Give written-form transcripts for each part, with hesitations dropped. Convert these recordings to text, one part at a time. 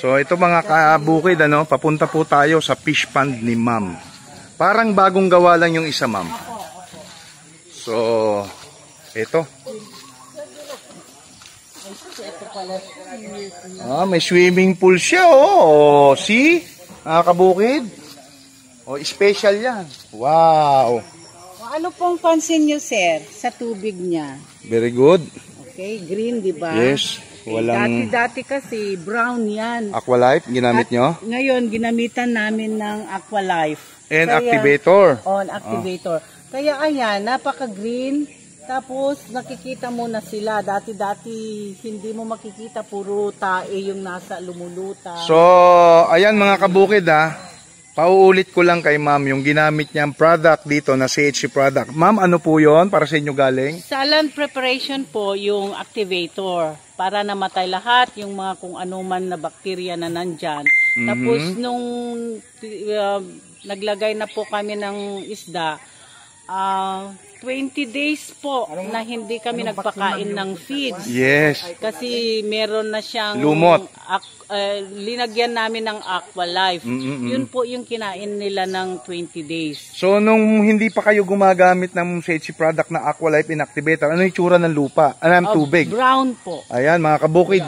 So ito mga kabukid, papunta po tayo sa fish pond ni ma'am. Parang bagong gawa lang yung isa, ma'am. So ito. May swimming pool siya, oh. See? Mga kabukid. Oh, special yan. Wow. Ano pong pansin nyo, sir, sa tubig niya? Very good. Okay, green, di ba? Yes. Walang... Dati kasi brown yan. Aqualife, ginamit nyo? Ngayon, ginamitan namin ng Aqualife. And activator. On activator. Kaya ayan, napaka-green. Tapos nakikita mo na sila. Dati-dati hindi mo makikita, puro tae yung nasa lumuluta. So, ayan mga kabukid pauulit ko lang kay ma'am yung ginamit niyang product dito na CHC product. Ma'am, ano po yon para sa inyo galing? Salan preparation po yung activator para namatay lahat yung mga kung ano man na bakterya na nandyan. Tapos nung naglagay na po kami ng isda, 20 days po na hindi kami nagpakain ng feeds. Yes. Kasi meron na siyang lumot. Linagyan namin ng Aqualife. Yun po yung kinain nila ng 20 days. So nung hindi pa kayo gumagamit ng CHC product na Aqualife Inactivator, ano yung tsura ng lupa? Ano ang tubig? Brown po. Ayan mga kabukid.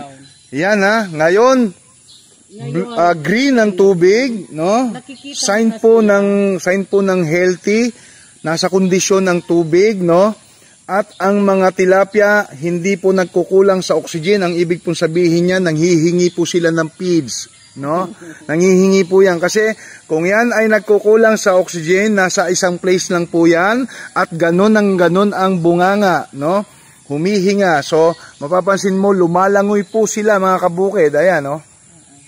Yan ngayon green ang tubig, no? Sign po ng healthy. Nasa kondisyon ng tubig, no? At ang mga tilapia hindi po nagkukulang sa oxygen. Ang ibig pong sabihin niyan, nanghihingi po sila ng feeds, no? Nanghihingi po yan kasi kung yan ay nagkukulang sa oxygen, nasa isang place lang po yan at ganon ang bunganga, no? Humihinga. So, mapapansin mo, lumalangoy po sila mga kabukid. Ayan, no?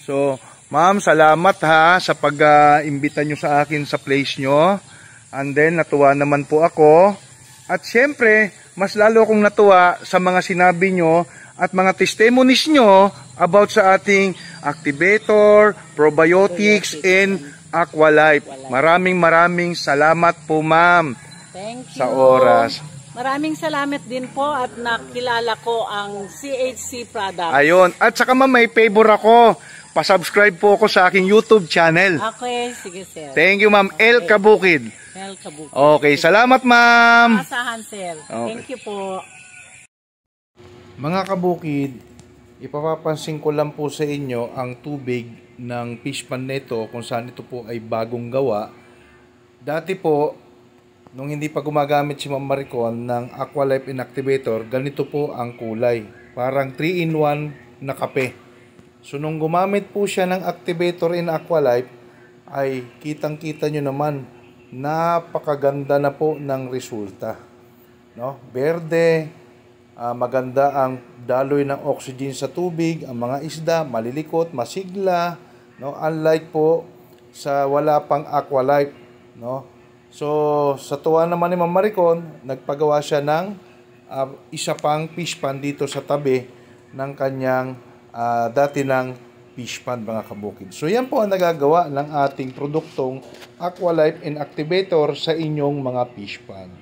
So, ma'am, salamat sa pag-imbita nyo sa akin sa place nyo. And then, natuwa naman po ako. At syempre, mas lalo akong natuwa sa mga sinabi nyo at mga testimonies nyo about sa ating activator, probiotics, and Aqualife. Maraming salamat po, ma'am. Thank you. Sa oras. Maraming salamat din po at nakilala ko ang CHC product. Ayun. At saka ma'am, may favor ako. Pa-subscribe po ako sa aking YouTube channel. Okay, sige sir. Thank you, ma'am. El Kabukid. El Kabukid. Okay, salamat ma'am. Asahan sir. Okay. Thank you po. Mga kabukid, ipapapansin ko lang po sa inyo ang tubig ng fish pond nito kung saan ito po ay bagong gawa. Dati po, nung hindi pa gumagamit si Ma'am Maricon ng Aqualife Inactivator, ganito po ang kulay. Parang 3-in-1 na kape. So, nung gumamit po siya ng activator in Aqualife, ay kitang-kita nyo naman, napakaganda na po ng resulta. No? Berde, maganda ang daloy ng oxygen sa tubig, ang mga isda, malilikot, masigla, no? Unlike po sa wala pang Aqualife. No? So, sa tuwa naman ni Ma'am Maricon, nagpagawa siya ng isa pang fish pond dito sa tabi ng kanyang dati ng fish pond mga kabukid. So yan po ang nagagawa ng ating produktong Aqualife Inactivator sa inyong mga fish pond.